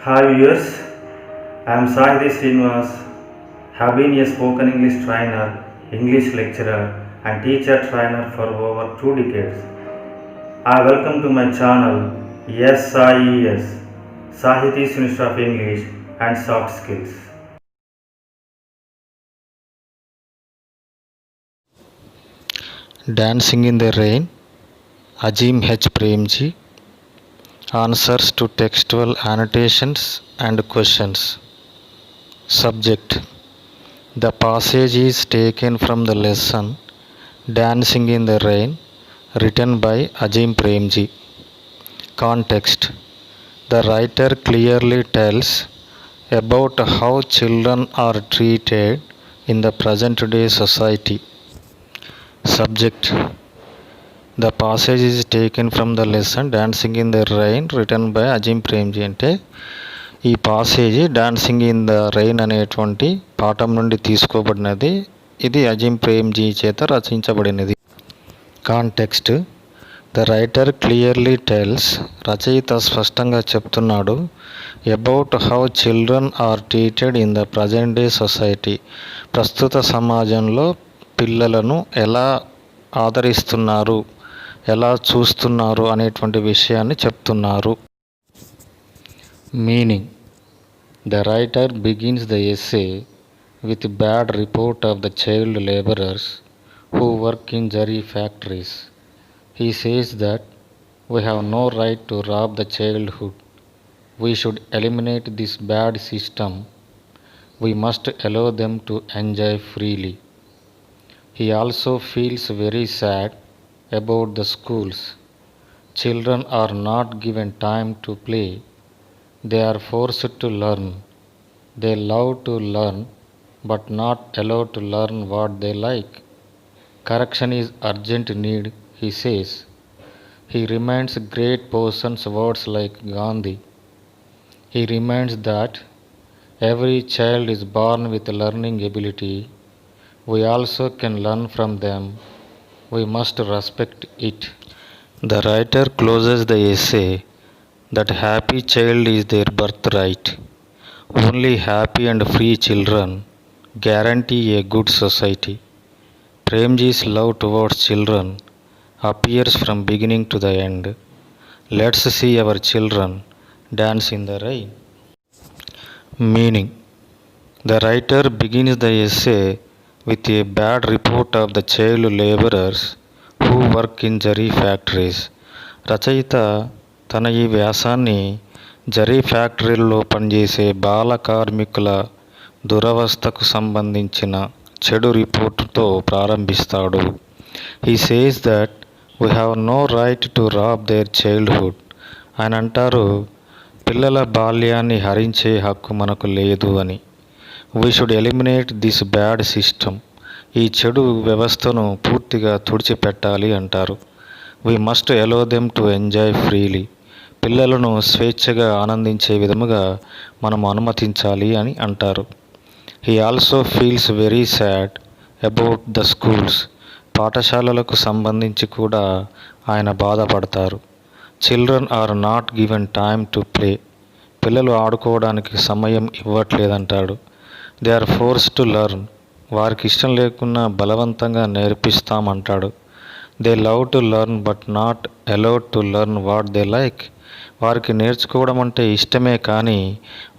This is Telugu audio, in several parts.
Hi viewers, I am Sahithi srinivas, have been a spoken English trainer, English lecturer and teacher trainer for over 2 decades. I welcome to my channel SIES, Sahithi's Institute of English and Soft Skills. Dancing in the Rain, Azim H. Premji. Answers to textual annotations and questions. Subject: the passage is taken from the lesson Dancing in the Rain, written by Azim Premji. Context: the writer clearly tells about how children are treated in the present day society. Subject: the passage is taken from the lesson Dancing in the Rain, written by Azim Premji. అంటే ఈ passage dancing in the rain అనేటువంటి పాఠం నుండి తీసుకోబడినది. ఇది అజిమ్ ప్రేమ్జీ చేత రచించబడినది. Context: the writer clearly tells, రచయిత స్పష్టంగా చెప్తున్నాడు, about how children are treated in the present day society, ప్రస్తుత సమాజంలో పిల్లలను ఎలా ఆదరిస్తున్నారు, ఎలా చూస్తున్నారు అనేటువంటి విషయాన్ని చెప్తున్నారు. Meaning: the writer begins the essay with bad report of the child labourers who work in jerry factories. He says that we have no right to rob the childhood. We should eliminate this bad system. We must allow them to enjoy freely. He also feels very sad about the schools. Children are not given time to play. They are forced to learn. They love to learn but not allowed to learn what they like. Correction is urgent need, he says. He reminds great persons words like Gandhi. He reminds that every child is born with learning ability. We also can learn from them. We must respect it. The writer closes the essay that happy child is their birthright. Only happy and free children guarantee a good society. Premji's love towards children appears from beginning to the end. Let's see our children dance in the rain. Meaning: the writer begins the essay with a bad report of the child laborers who work in jerry factories. రచయిత తన ఈ వ్యాసాన్ని జరీ ఫ్యాక్టరీల్లో పనిచేసే బాల కార్మికుల దురవస్థకు సంబంధించిన చెడు రిపోర్టుతో ప్రారంభిస్తాడు. He says that we have no right to rob their childhood. ఆయన అంటారు, పిల్లల బాల్యాన్ని హరించే హక్కు మనకు లేదు అని. We should eliminate this bad system. ఈ చెడు వ్యవస్థను పూర్తిగా తుడిచిపెట్టాలి అంటారు. We must allow them to enjoy freely. పిల్లలను స్వేచ్ఛగా ఆనందించే విధముగా మనం అనుమతించాలి అని అంటారు. He also feels very sad about the schools. పాఠశాలలకు సంబంధించి కూడా ఆయన బాధపడతారు. Children are not given time to play. పిల్లలు ఆడుకోవడానికి సమయం ఇవ్వట్లేదంటాడు. They are force to learn. వారికి ఇష్టం లేకున్నా బలవంతంగా నేర్పిస్తామంటాడు. They love to learn but not allowed to learn what they like. వారికి నేర్చుకోవడం అంటే ఇష్టమే, కానీ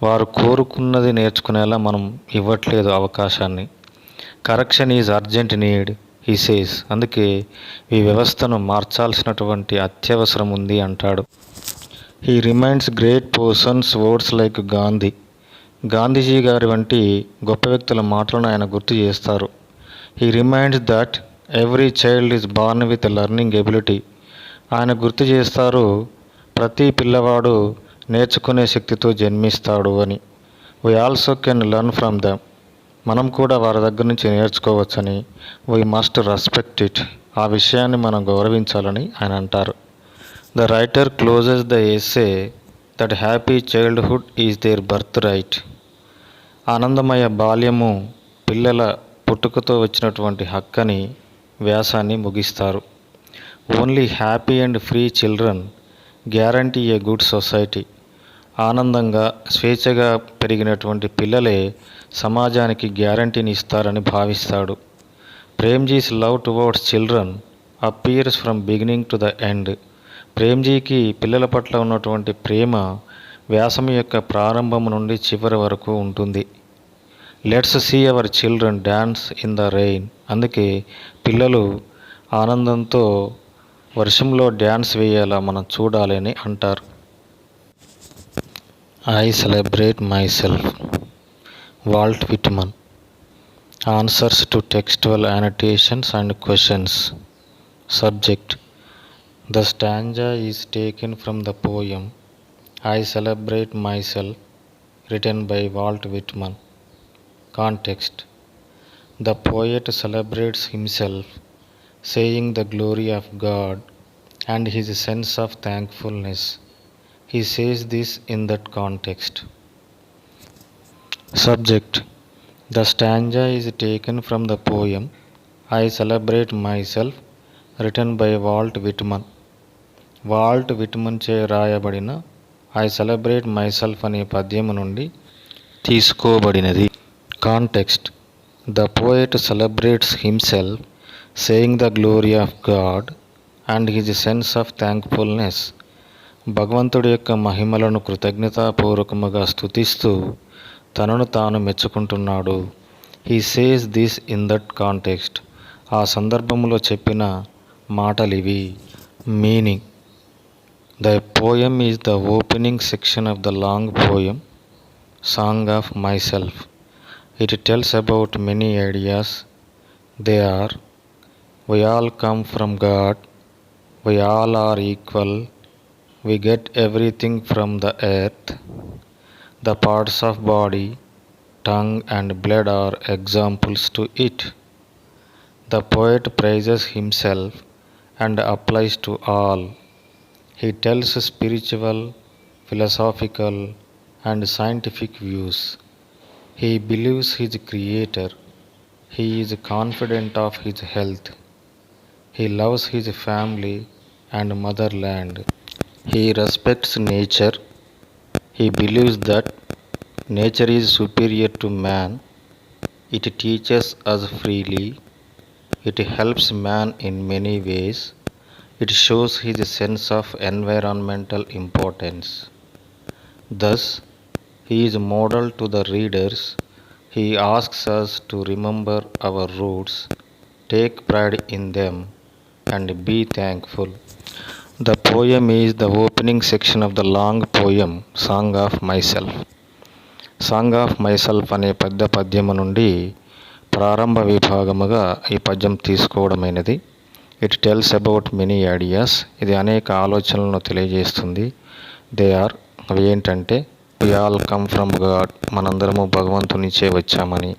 వారు కోరుకున్నది నేర్చుకునేలా మనం ఇవ్వట్లేదు అవకాశాన్ని. Correction is urgent need, he says. అందుకే ఈ వ్యవస్థను మార్చాల్సినటువంటి అత్యవసరం ఉంది అంటాడు. He reminds great persons words like Gandhi. Gandhiji గారి వంటి గొప్ప వ్యక్తుల మాటలను ఆయన గుర్తు చేస్తారు. He reminds that every child is born with learning ability. ఆయన గుర్తు చేస్తారు, ప్రతి పిల్లవాడు నేర్చుకునే శక్తితో జన్మిస్తాడు అని. We also can learn from them. మనం కూడా వారి దగ్గర నుంచి నేర్చుకోవచ్చని. We must respect it. ఆ విషయాన్ని మనం గౌరవించాలని ఆయన అంటారు. The writer closes the essay that happy childhood is their birth right. ఆనందమయ బాల్యము పిల్లల పుట్టుకతో వచ్చినటువంటి హక్కని వ్యాసాన్ని ముగిస్తారు. Only happy and free children guarantee a good society. ఆనందంగా స్వేచ్ఛగా పెరిగినటువంటి పిల్లలే సమాజానికి గ్యారంటీని ఇస్తారని భావిస్తాడు. Premji's love towards children appears from beginning to the end. ప్రేమ్జీకి పిల్లల పట్ల ఉన్నటువంటి ప్రేమ వ్యాసం యొక్క ప్రారంభం నుండి చివరి వరకు ఉంటుంది. Let's see our children dance in the rain. అందుకే పిల్లలు ఆనందంతో వర్షంలో డ్యాన్స్ వేయేలా మనం చూడాలి అని అంటారు. I celebrate myself. Walt Whitman. Answers to textual annotations and questions. Subject. The stanza is taken from the poem I Celebrate Myself, written by Walt Whitman. Context. The poet celebrates himself, saying the glory of God and his sense of thankfulness. He says this in that context. Subject. The stanza is taken from the poem I Celebrate Myself, written by Walt Whitman. Walt Whitman చే రాయబడిన ఐ సెలబ్రేట్ మైసెల్ఫ్ అనే పద్యం నుండి తీసుకోబడినది. Context. The poet celebrates himself, saying the glory of God and his sense of thankfulness. భగవంతుడి యొక్క మహిమలను కృతజ్ఞతాపూర్వకముగా స్తుతిస్తూ తనను తాను మెచ్చుకుంటున్నాడు. He says this in that context. ఆ సందర్భంలో చెప్పిన మాటలివి. Meaning. The poem is the opening section of the long poem, Song of Myself. It tells about many ideas. They are: we all come from God, we all are equal, we get everything from the earth, the parts of body, tongue and blood are examples to it. The poet praises himself and applies to all. He tells spiritual, philosophical, and scientific views. He believes his Creator. He is confident of his health. He loves his family and motherland. He respects nature. He believes that nature is superior to man. It teaches us freely. It helps man in many ways. It shows his sense of environmental importance. Thus, he is model to the readers. He asks us to remember our roots, take pride in them, and be thankful. The poem is the opening section of the long poem, Song of Myself. Song of myself అనే పద్యము నుండి ప్రారంభ విభాగముగా ఈ పద్యం తీసుకోవడమైనది. It tells about many ideas. ఇది అనేక ఆలోచనలను తెలియజేస్తుంది. దే ఆర్, అవి ఏంటంటే: we all come from God, మనందరము భగవంతుని నుంచే వచ్చామని.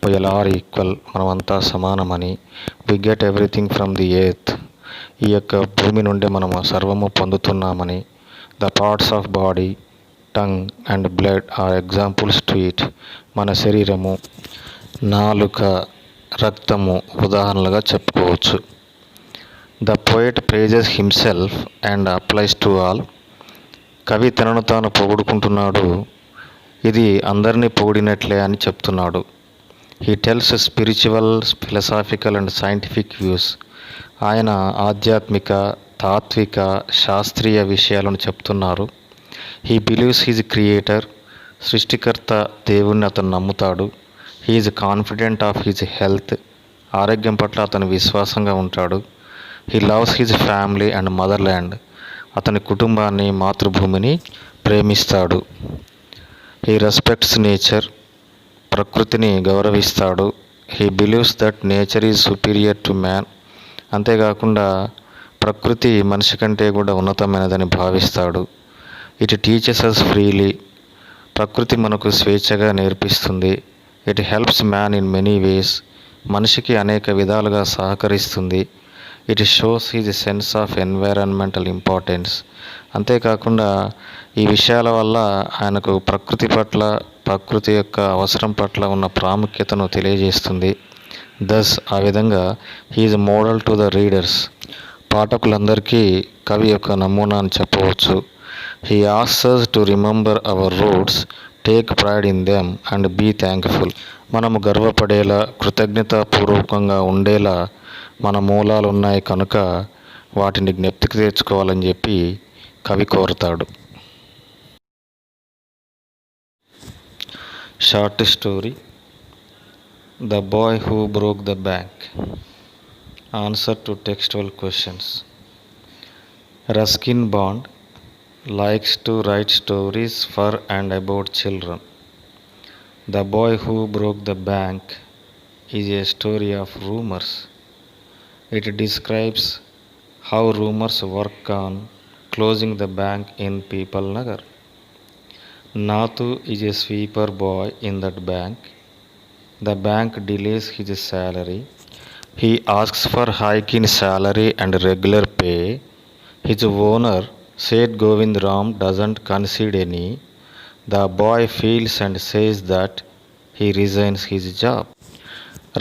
వి ఆల్ ఆర్ ఈక్వల్, మనమంతా సమానమని. We get everything from the earth, ఈ యొక్క భూమి నుండి మనము సర్వము పొందుతున్నామని. The parts of body, tongue and blood are examples to it, మన శరీరము, నాలుక, రక్తము ఉదాహరణలుగా చెప్పుకోవచ్చు. The poet praises himself and applies to all. కవి తనను తాను పొగుడుకుంటున్నాడు, ఇది అందరినీ పొగిడినట్లే అని చెప్తున్నాడు. He tells spiritual, philosophical and scientific views. ఆయన ఆధ్యాత్మిక, తాత్విక, శాస్త్రీయ విషయాలను చెప్తున్నారు. హీ బిలీవ్స్ హిజ్ క్రియేటర్, సృష్టికర్త దేవుణ్ణి అతను నమ్ముతాడు. He is confident of his health, ఆరోగ్యం పట్ల అతను విశ్వాసంగా ఉంటాడు. He loves his family and motherland, అతని కుటుంబాన్ని, మాతృభూమిని ప్రేమిస్తాడు. హీ రెస్పెక్ట్స్ నేచర్, ప్రకృతిని గౌరవిస్తాడు. He believes that nature is superior to man, అంతేకాకుండా ప్రకృతి మనిషి కంటే కూడా ఉన్నతమైనదని భావిస్తాడు. ఇట్ టీచెస్ అస్ ఫ్రీలీ, ప్రకృతి మనకు స్వేచ్ఛగా నేర్పిస్తుంది. It helps man in many ways, మనిషికి అనేక విధాలుగా సహకరిస్తుంది. It shows his sense of environmental importance, అంతేకాకుండా ఈ విషయాల వల్ల ఆయనకు ప్రకృతి పట్ల, ప్రకృతి యొక్క అవసరం పట్ల ఉన్న ప్రాముఖ్యతను తెలియజేస్తుంది. దస్, ఆ విధంగా he is model to the readers, పాఠకులందరికీ కవి యొక్క నమూనా అని చెప్పవచ్చు. He asks us to remember our roots, take pride in them and be thankful. మనము గర్వపడేలా కృతజ్ఞతాపూర్వకంగా ఉండేలా మన మూలాలు ఉన్నాయి కనుక వాటిని జ్ఞప్తికి తెచ్చుకోవాలని చెప్పి కవి కోరుతాడు. Short story the boy who broke the bank. Answer to textual questions. Ruskin Bond likes to write stories for and about children. The Boy Who Broke the Bank is a story of rumors. It describes how rumors work on closing the bank in People Nagar. Nathu is a sweeper boy in that bank. The bank delays his salary. He asks for hike in salary and regular pay. His owner Seth Govind Ram doesn't concede any. The boy feels and says that he resigns his job.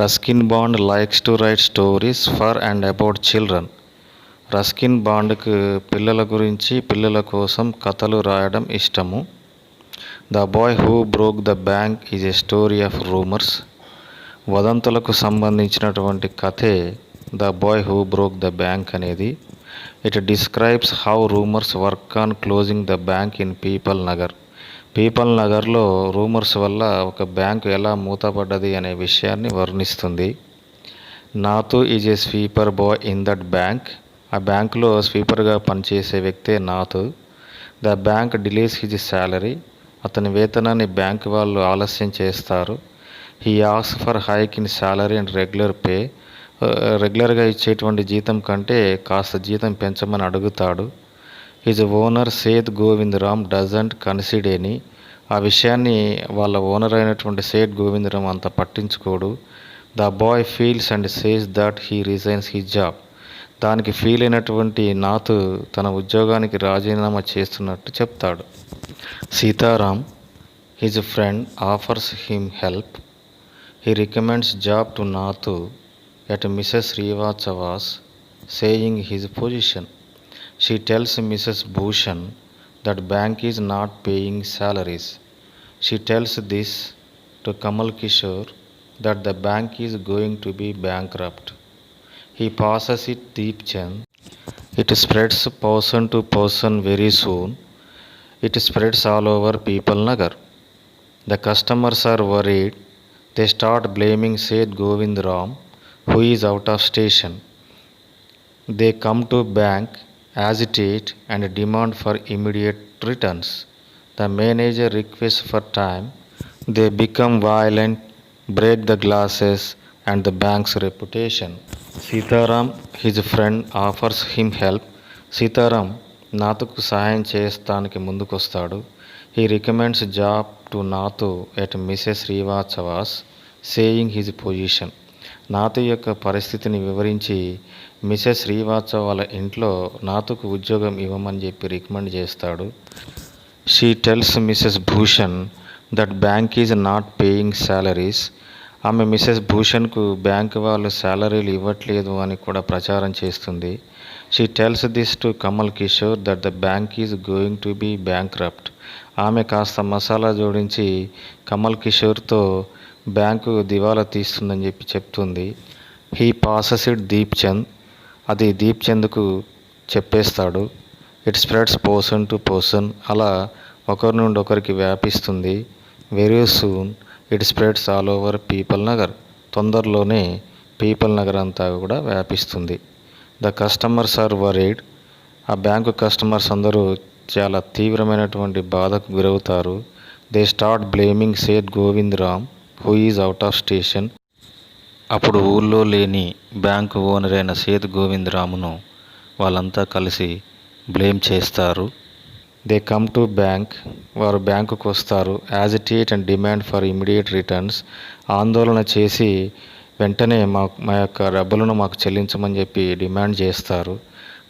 Ruskin Bond likes to write stories for and about children. Ruskin బాండ్కు పిల్లల గురించి పిల్లల కోసం కథలు రాయడం ఇష్టము. The boy who broke the bank is a story of rumours. వదంతులకు సంబంధించినటువంటి కథే the boy who broke the bank అనేది. It describes how rumours work on closing the bank in Peepal Nagar. Peepal నగర్లో రూమర్స్ వల్ల ఒక బ్యాంకు ఎలా మూతపడ్డది అనే విషయాన్ని వర్ణిస్తుంది. Nathu is a sweeper boy in that bank. ఆ బ్యాంకులో స్వీపర్గా పనిచేసే వ్యక్తే నాతు. The bank delays his salary. అతని వేతనాన్ని బ్యాంక్ వాళ్ళు ఆలస్యం చేస్తారు. He ask for hike in salary and regular pay. రెగ్యులర్గా ఇచ్చేటువంటి జీతం కంటే కాస్త జీతం పెంచమని అడుగుతాడు. His owner Seth Govind Ram doesn't consider any. ఆ విషయాన్ని వాళ్ళ ఓనర్ అయినటువంటి సేత్ గోవింద్ రామ్ అంత పట్టించుకోడు. The boy feels and says that he resigns his job. దానికి ఫీల్ అయినటువంటి నాతు తన ఉద్యోగానికి రాజీనామా చేస్తున్నట్టు చెప్తాడు. Sitaram his friend offers him help. He recommends job to Nathu at Mrs. Srivastava's, saying his position. She tells Mrs. Bhushan that bank is not paying salaries. She tells this to Kamal Kishore that the bank is going to be bankrupt. He passes it Deep Chand. It spreads person to person very soon. It spreads all over People Nagar. The customers are worried. They start blaming Seth Govind Ram, who is out of station. They come to bank, agitate and demand for immediate returns. The manager requests for time. They become violent, break the glasses and the bank's reputation. Sitaram, his friend, offers him help. Sitaram నాతుకు సహాయం చేస్తానికి ముందుకొస్తాడు. He recommends job to Nathu at Mrs. Srivastava's, saying his position. నాతు యొక్క పరిస్థితిని వివరించి మిసెస్ శ్రీవాత్సవ వాళ్ళ ఇంట్లో నాతుకు ఉద్యోగం ఇవ్వమని చెప్పి రికమెండ్ చేస్తాడు. She tells Mrs Bhushan that bank is not paying salaries. ఆమె మిసెస్ భూషణ్కు బ్యాంక్ వాళ్ళు శాలరీలు ఇవ్వట్లేదు అని కూడా ప్రచారం చేస్తుంది. She tells this to Kamal Kishore that the bank is going to be bankrupt. ఆమె కాస్త మసాలా జోడించి కమల్ కిషోర్తో బ్యాంకు దివాలా తీస్తుందని చెప్పి చెప్తుంది. He passes it Deep Chand. అది దీప్ చంద్కు చెప్పేస్తాడు. It spreads person to person. అలా ఒకరి నుండి ఒకరికి వ్యాపిస్తుంది. Very soon it spreads all over Peepal Nagar. తొందరలోనే పీపల్ నగర్ అంతా కూడా వ్యాపిస్తుంది. The customers are worried. ఆ బ్యాంకు కస్టమర్స్ అందరూ చాలా తీవ్రమైనటువంటి బాధకు గురవుతారు. They start blaming Seth Govind Ram who is out of station. అప్పుడు ఊళ్ళో లేని బ్యాంకు ఓనర్ అయిన సేత్ గోవింద్ రామును వాళ్ళంతా కలిసి బ్లేమ్ చేస్తారు. They come to bank. వారు బ్యాంకుకు వస్తారు. Agitate and demand for immediate returns. ఆందోళన చేసి వెంటనే మా యొక్క డబ్బులను మాకు చెల్లించమని చెప్పి డిమాండ్ చేస్తారు.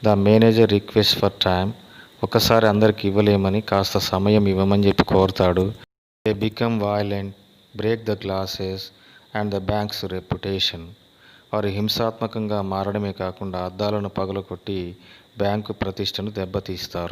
The manager request for time. ఒకసారి అందరికి ఇవ్వలేమని కాస్త సమయం ఇవ్వమని చెప్పి కోరుతాడు. They become violent, break the glasses and the bank's reputation. వారు హింసాత్మకంగా మారడమే కాకుండా అద్దాలను పగలగొట్టి బ్యాంకు ప్రతిష్టను దెబ్బతీస్తారు.